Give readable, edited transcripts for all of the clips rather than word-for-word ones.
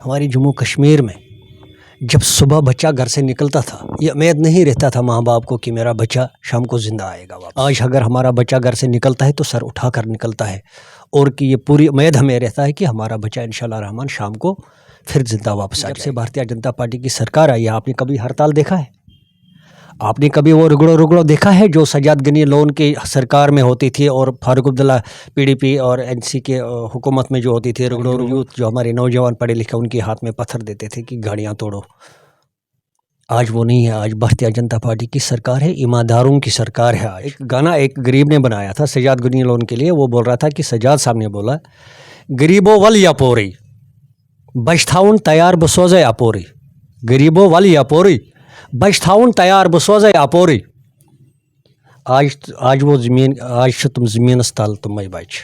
ہماری جموں کشمیر میں جب صبح بچہ گھر سے نکلتا تھا یہ امید نہیں رہتا تھا ماں باپ کو کہ میرا بچہ شام کو زندہ آئے گا واپس۔ آج اگر ہمارا بچہ گھر سے نکلتا ہے تو سر اٹھا کر نکلتا ہے اور کہ یہ پوری امید ہمیں رہتا ہے کہ ہمارا بچہ انشاءاللہ رحمان شام کو پھر زندہ واپس آ جائے گا۔ جب سے بھارتیہ جنتا پارٹی کی سرکار آئی ہے آپ نے کبھی ہڑتال دیکھا ہے؟ آپ نے کبھی وہ رگڑو دیکھا ہے جو سجاد غنی لون کی سرکار میں ہوتی تھی اور Farooq Abdullah P D P اور این سی کے حکومت میں جو ہوتی تھی رگڑو یوتھ جو ہمارے نوجوان پڑھے لکھے ان کے ہاتھ میں پتھر دیتے تھے کہ گاڑیاں توڑو؟ آج وہ نہیں ہے، آج بھارتیہ جنتا پارٹی کی سرکار ہے، ایمانداروں کی سرکار ہے۔ ایک گانا ایک غریب نے بنایا تھا سجاد غنی لون کے لیے، وہ بول رہا تھا کہ سجاد صاحب نے بولا غریبو ول اپوری بچ تھاؤن تیار بسوزے اپوری، غریبو ول اپوری بچ تھاؤن تیار بسوزے اپوری۔ آج وہ زمین آج تم زمینس تل تمے بچ۔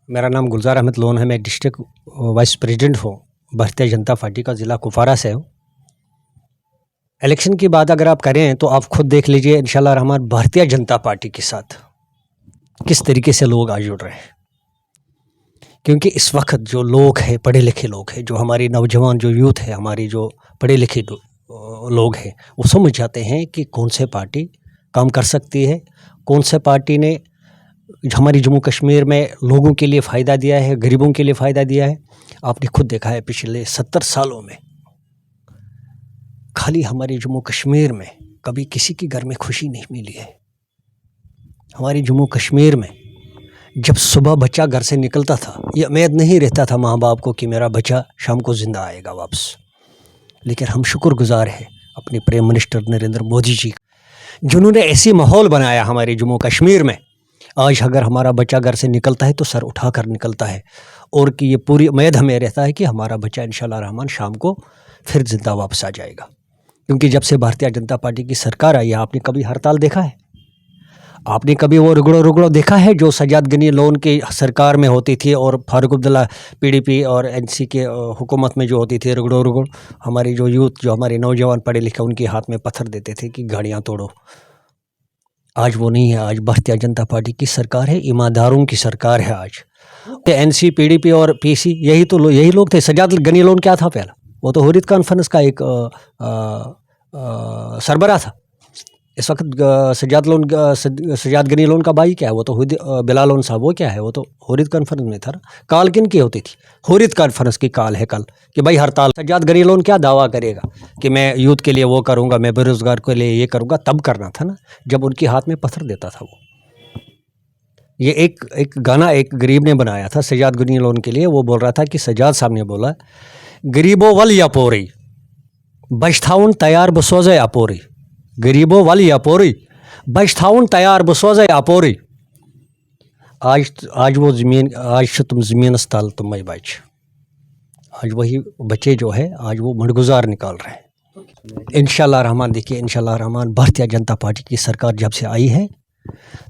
میرا نام گلزار احمد لون ہے، میں ڈسٹرکٹ وائس پریزیڈنٹ ہوں بھارتیہ جنتا پارٹی کا، ضلع کپوارہ سے ہوں۔ الیکشن کی بات اگر آپ کریں تو آپ خود دیکھ لیجئے انشاءاللہ رحمان بھارتیہ جنتا پارٹی کے ساتھ کس طریقے سے لوگ آج جڑ رہے ہیں، کیونکہ اس وقت جو لوگ ہیں پڑھے لکھے لوگ ہیں، جو ہماری نوجوان جو یوتھ ہے، ہماری جو پڑھے لکھے لوگ ہیں، وہ سمجھ جاتے ہیں کہ کون سے پارٹی کام کر سکتی ہے، کون سے پارٹی نے ہماری جموں کشمیر میں لوگوں کے لیے فائدہ دیا ہے، غریبوں کے لیے فائدہ دیا ہے۔ آپ نے خود دیکھا ہے پچھلے 70 سالوں میں خالی ہمارے جموں کشمیر میں کبھی کسی کے گھر میں خوشی نہیں ملی ہے۔ ہماری جموں کشمیر میں جب صبح بچہ گھر سے نکلتا تھا یہ امید نہیں رہتا تھا ماں باپ کو کہ میرا بچہ شام کو زندہ آئے گا واپس، لیکن ہم شکر گزار ہیں اپنے پرائم منسٹر نریندر مودی جی جنہوں نے ایسی ماحول بنایا ہمارے جموں کشمیر میں۔ آج اگر ہمارا بچہ گھر سے نکلتا ہے تو سر اٹھا کر نکلتا ہے اور کہ یہ پوری امید ہمیں رہتا ہے کہ ہمارا بچہ انشاءاللہ رحمان شام کو پھر زندہ واپس آ جائے گا، کیونکہ جب سے بھارتیہ جنتا پارٹی کی سرکار آئی ہے آپ نے کبھی ہڑتال دیکھا ہے؟ آپ نے کبھی وہ رگڑو دیکھا ہے جو سجاد غنی لون کی سرکار میں ہوتی تھی اور Farooq Abdullah P D P اور این سی کے حکومت میں جو ہوتی تھی رگڑو ہماری جو یوتھ جو ہمارے نوجوان پڑھے لکھے ان کے ہاتھ میں پتھر دیتے تھے کہ گاڑیاں توڑو؟ آج وہ نہیں ہے، آج بھارتیہ جنتا پارٹی کی سرکار ہے، ایمانداروں کی سرکار ہے۔ آج N C P D P اور پی سی یہی لوگ تھے۔ سجاد غنی لون کیا تھا پہلا؟ وہ تو حریت کانفرنس کا ایک سربراہ تھا۔ اس وقت سجاد غنی لون کا بھائی کیا ہے؟ وہ تو بلال لون صاحب، وہ کیا ہے؟ وہ تو حریت کانفرنس میں تھا نا۔ کال کن کی ہوتی تھی؟ حریت کانفرنس کی کال ہے کل کہ بھائی ہڑتال۔ سجاد غنی لون کیا دعویٰ کرے گا کہ میں یوتھ کے لیے وہ کروں گا، میں بے روزگار کے لیے یہ کروں گا؟ تب کرنا تھا نا جب ان کے ہاتھ میں پتھر دیتا تھا وہ۔ یہ ایک گانا ایک غریب نے بنایا تھا سجاد غنی لون کے لیے، وہ بول رہا تھا کہ سجاد صاحب نے بولا غریبو ول اپوری بچ تھاؤن تیار بسوزے اپوری، غریبو ول اپوری بچ تھاؤن تیار بسوزے اپوری۔ آج وہ آج تم زمینس تل تمے بچ۔ آج وہی بچے جو ہے آج وہ مڑگزار نکال رہے ہیں۔ انشاءاللہ رحمان دیکھیے انشاءاللہ رحمان بھارتیہ جنتا پارٹی کی سرکار جب سے آئی ہے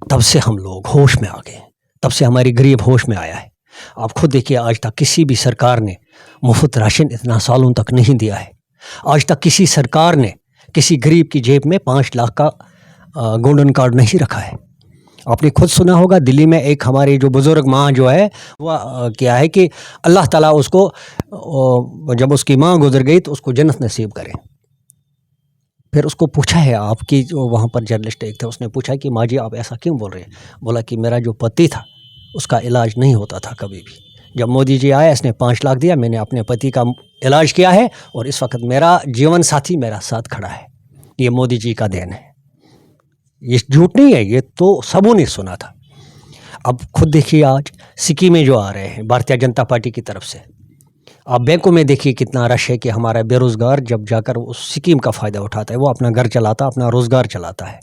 تب سے ہم لوگ ہوش میں آ گئے، تب سے ہماری غریب ہوش میں آیا ہے۔ آپ خود دیکھیے آج تک کسی بھی سرکار نے مفت راشن اتنا سالوں تک نہیں دیا ہے۔ آج تک کسی سرکار نے کسی غریب کی جیب میں 5 لاکھ کا گولڈن کارڈ نہیں رکھا ہے۔ آپ نے خود سنا ہوگا دلی میں ایک ہماری جو بزرگ ماں جو ہے وہ کیا ہے کہ اللہ تعالیٰ اس کو جب اس کی ماں گزر گئی تو اس کو جنت نصیب کرے۔ پھر اس کو پوچھا ہے آپ کی جو وہاں پر جرنلسٹ ایک تھے، اس نے پوچھا کہ ماں جی آپ ایسا کیوں بول رہے ہیں؟ بولا کہ میرا جو پتی تھا اس کا علاج نہیں ہوتا تھا کبھی بھی، جب مودی جی آیا اس نے 5 لاکھ دیا، میں نے اپنے پتی کا علاج کیا ہے اور اس وقت میرا جیون ساتھی میرا ساتھ کھڑا ہے۔ یہ مودی جی کا دین ہے، یہ جھوٹ نہیں ہے، یہ تو سبوں نے سنا تھا۔ اب خود دیکھیے آج اسکیمیں جو آ رہے ہیں بھارتیہ جنتا پارٹی کی طرف سے، آپ بینکوں میں دیکھیے کتنا رش ہے کہ ہمارا بے روزگار جب جا کر اس اسکیم کا فائدہ اٹھاتا ہے، وہ اپنا گھر چلاتا، اپنا روزگار چلاتا ہے۔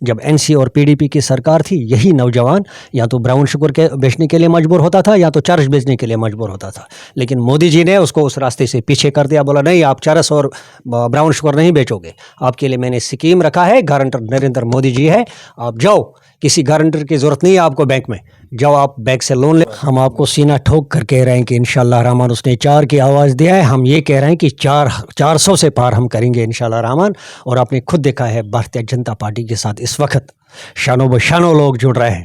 جب این سی اور پی ڈی پی کی سرکار تھی یہی نوجوان یا تو براؤن شوگر کے بیچنے کے لیے مجبور ہوتا تھا یا تو چرس بیچنے کے لیے مجبور ہوتا تھا، لیکن مودی جی نے اس کو اس راستے سے پیچھے کر دیا، بولا نہیں آپ چرس اور براؤن شوگر نہیں بیچو گے، آپ کے لیے میں نے اسکیم رکھا ہے، گارنٹر نریندر مودی جی ہے، آپ جاؤ، کسی گارنٹر کی ضرورت نہیں ہے آپ کو بینک میں، جاؤ آپ بینک سے لون لے۔ ہم آپ کو سینہ ٹھوک کر کہہ رہے ہیں کہ انشاءاللہ رحمان اس نے 4 کی آواز دیا ہے، ہم یہ کہہ رہے ہیں کہ 400 سے پار ہم کریں گے انشاءاللہ رحمان۔ اور آپ نے خود دیکھا ہے بھارتیہ جنتا پارٹی کے ساتھ اس وقت شانو بشانو لوگ جڑ رہے ہیں،